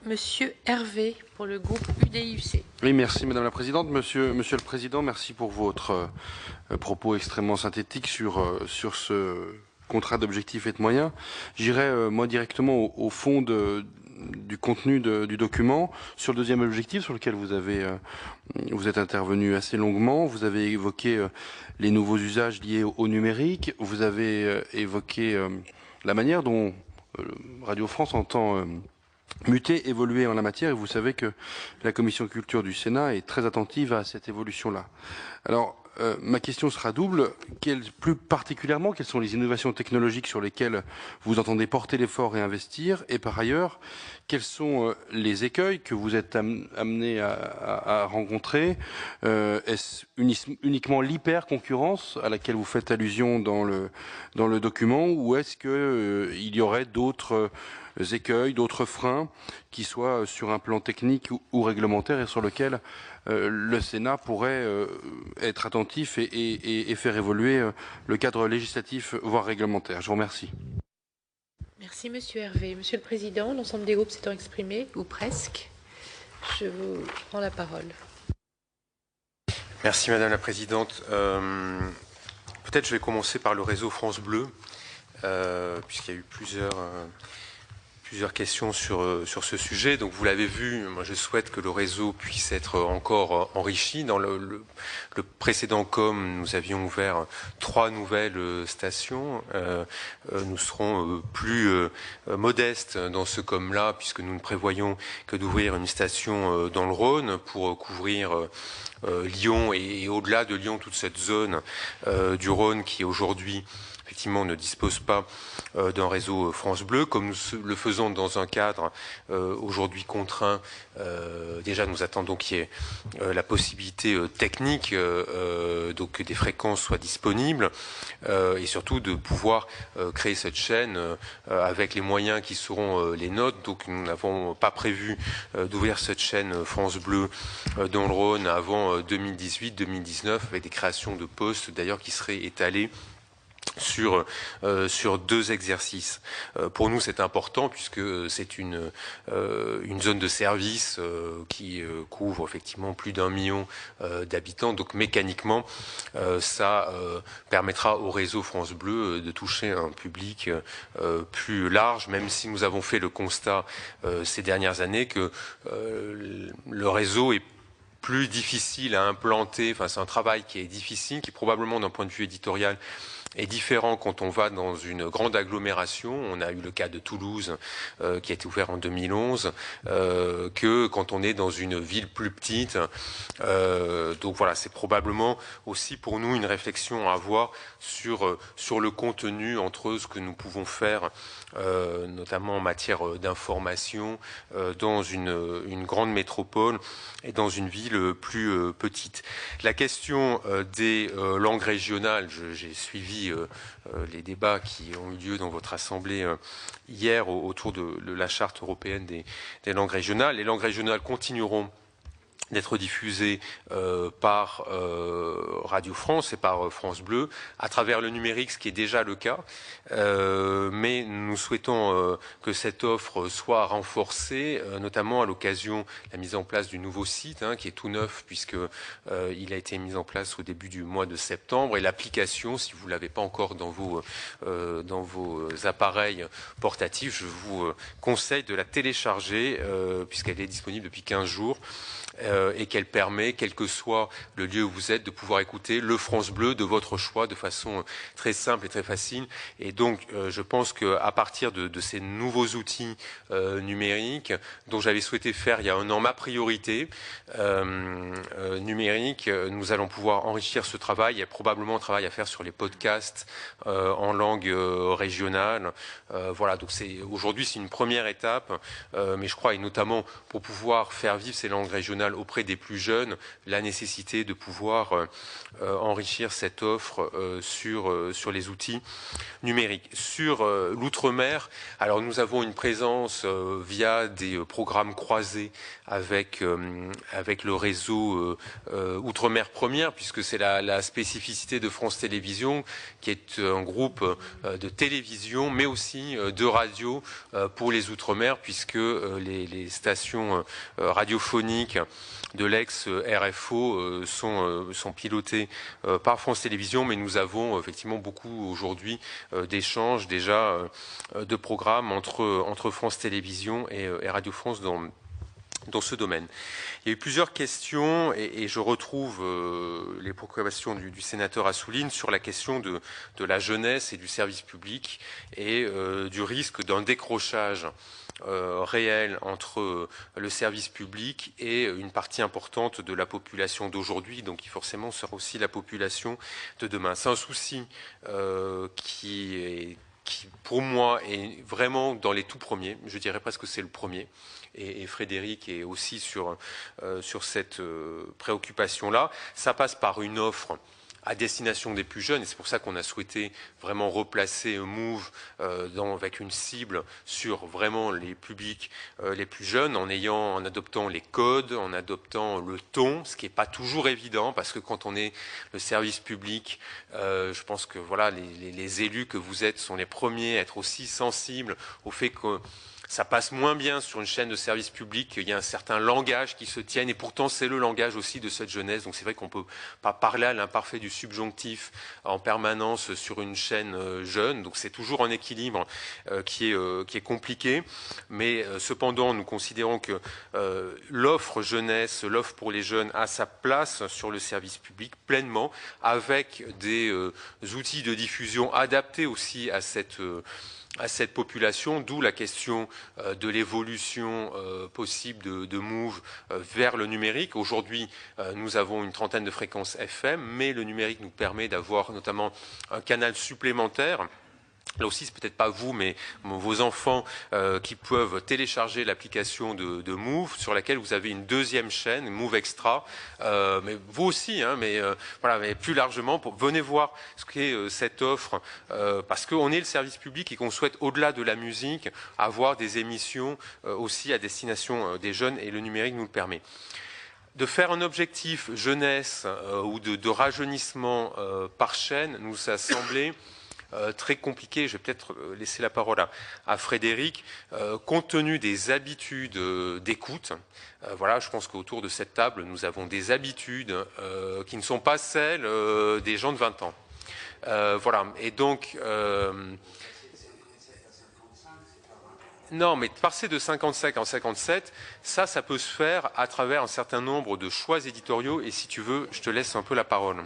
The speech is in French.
Monsieur Hervé, pour le groupe UDI-UC. Oui, merci Madame la Présidente. Monsieur le Président, merci pour votre propos extrêmement synthétique sur ce contrat d'objectifs et de moyens. J'irai moi directement au fond du contenu du document. Sur le deuxième objectif, sur lequel vous êtes intervenu assez longuement, vous avez évoqué les nouveaux usages liés au numérique, vous avez évoqué la manière dont Radio France entend muter, évoluer en la matière, et vous savez que la Commission Culture du Sénat est très attentive à cette évolution-là. Alors, ma question sera double. Plus particulièrement, quelles sont les innovations technologiques sur lesquelles vous entendez porter l'effort et investir? Et par ailleurs, quels sont les écueils que vous êtes amenés à rencontrer? Est-ce uniquement l'hyper-concurrence à laquelle vous faites allusion dans le document, ou est-ce qu'il y aurait d'autres écueils, d'autres freins qui soient sur un plan technique ou réglementaire et sur lequel le Sénat pourrait être attentif et faire évoluer le cadre législatif, voire réglementaire? Je vous remercie. Merci Monsieur Hervé. Monsieur le Président, l'ensemble des groupes s'étant exprimés, ou presque, je vous prends la parole. Merci Madame la Présidente. Peut-être je vais commencer par le réseau France Bleu, puisqu'il y a eu plusieurs questions sur ce sujet. Donc vous l'avez vu, moi je souhaite que le réseau puisse être encore enrichi. Dans le précédent COM, nous avions ouvert 3 nouvelles stations. Nous serons plus modestes dans ce COM-là, puisque nous ne prévoyons que d'ouvrir une station dans le Rhône pour couvrir Lyon et au-delà de Lyon, toute cette zone du Rhône qui aujourd'hui effectivement ne dispose pas d'un réseau France Bleu, comme nous le faisons dans un cadre aujourd'hui contraint. Déjà, nous attendons qu'il y ait la possibilité technique, donc que des fréquences soient disponibles, et surtout de pouvoir créer cette chaîne avec les moyens qui seront les nôtres. Donc, nous n'avons pas prévu d'ouvrir cette chaîne France Bleu dans le Rhône avant 2018-2019, avec des créations de postes d'ailleurs qui seraient étalées sur 2 exercices. Pour nous, c'est important puisque c'est une zone de service qui couvre effectivement plus d'1 million d'habitants. Donc mécaniquement, ça permettra au réseau France Bleu de toucher un public plus large, même si nous avons fait le constat ces dernières années que le réseau est plus difficile à implanter. Enfin, c'est un travail qui est difficile, qui probablement d'un point de vue éditorial est différent quand on va dans une grande agglomération. On a eu le cas de Toulouse qui a été ouvert en 2011, que quand on est dans une ville plus petite. Donc voilà, c'est probablement aussi pour nous une réflexion à avoir sur le contenu entre ce que nous pouvons faire, notamment en matière d'information, dans une grande métropole et dans une ville plus petite. La question des langues régionales, j'ai suivi les débats qui ont eu lieu dans votre assemblée hier autour de la charte européenne des langues régionales. Les langues régionales continueront d'être diffusées par Radio France et par France Bleu à travers le numérique, ce qui est déjà le cas. Mais nous souhaitons que cette offre soit renforcée, notamment à l'occasion de la mise en place du nouveau site, qui est tout neuf puisque il a été mis en place au début du mois de septembre. Et l'application, si vous ne l'avez pas encore dans vos appareils portatifs, je vous conseille de la télécharger puisqu'elle est disponible depuis 15 jours. Et qu'elle permet, quel que soit le lieu où vous êtes, de pouvoir écouter le France Bleu de votre choix de façon très simple et très facile. Et donc, je pense qu'à partir de ces nouveaux outils numériques, dont j'avais souhaité faire il y a 1 an ma priorité numérique, nous allons pouvoir enrichir ce travail. Il y a probablement un travail à faire sur les podcasts en langue régionale. Voilà, donc aujourd'hui c'est une première étape, mais je crois, et notamment pour pouvoir faire vivre ces langues régionales nationale auprès des plus jeunes la nécessité de pouvoir enrichir cette offre sur les outils numériques. Sur l'outre-mer, alors nous avons une présence via des programmes croisés avec le réseau Outre-mer Première, puisque c'est la spécificité de France Télévisions, qui est un groupe de télévision, mais aussi de radio pour les Outre-mer, puisque les stations radiophoniques de l'ex-RFO sont pilotées par France Télévisions, mais nous avons effectivement beaucoup aujourd'hui d'échanges déjà de programmes entre France Télévisions et Radio France dans ce domaine. Il y a eu plusieurs questions et je retrouve les proclamations du sénateur Assouline sur la question de la jeunesse et du service public et du risque d'un décrochage réel entre le service public et une partie importante de la population d'aujourd'hui, donc qui forcément sera aussi la population de demain. C'est un souci qui pour moi est vraiment dans les tout premiers, je dirais presque que c'est le premier, et Frédéric est aussi sur cette préoccupation-là. Ça passe par une offre à destination des plus jeunes, et c'est pour ça qu'on a souhaité vraiment replacer Move avec une cible sur vraiment les publics les plus jeunes, en adoptant les codes, en adoptant le ton, ce qui n'est pas toujours évident, parce que quand on est le service public, je pense que voilà, les élus que vous êtes sont les premiers à être aussi sensibles au fait que ça passe moins bien sur une chaîne de service public, il y a un certain langage qui se tienne, et pourtant c'est le langage aussi de cette jeunesse. Donc c'est vrai qu'on ne peut pas parler à l'imparfait du subjonctif en permanence sur une chaîne jeune. Donc c'est toujours un équilibre qui est compliqué. Mais cependant, nous considérons que l'offre jeunesse, l'offre pour les jeunes a sa place sur le service public pleinement, avec des outils de diffusion adaptés aussi à cette population, d'où la question de l'évolution possible de Move vers le numérique. Aujourd'hui, nous avons une trentaine de fréquences FM, mais le numérique nous permet d'avoir notamment un canal supplémentaire. Là aussi, c'est peut-être pas vous, mais vos enfants qui peuvent télécharger l'application de Move, sur laquelle vous avez une deuxième chaîne, Move Extra. Mais vous aussi, hein, voilà, mais plus largement, venez voir ce qu'est cette offre, parce qu'on est le service public et qu'on souhaite, au-delà de la musique, avoir des émissions aussi à destination des jeunes, et le numérique nous le permet. De faire un objectif jeunesse ou de rajeunissement par chaîne nous a semblé très compliqué. Je vais peut-être laisser la parole à Frédéric. Compte tenu des habitudes d'écoute, voilà, je pense qu'autour de cette table, nous avons des habitudes qui ne sont pas celles des gens de 20 ans. Voilà, et donc... non, mais passer de 55 en 57, ça peut se faire à travers un certain nombre de choix éditoriaux. Et si tu veux, je te laisse un peu la parole.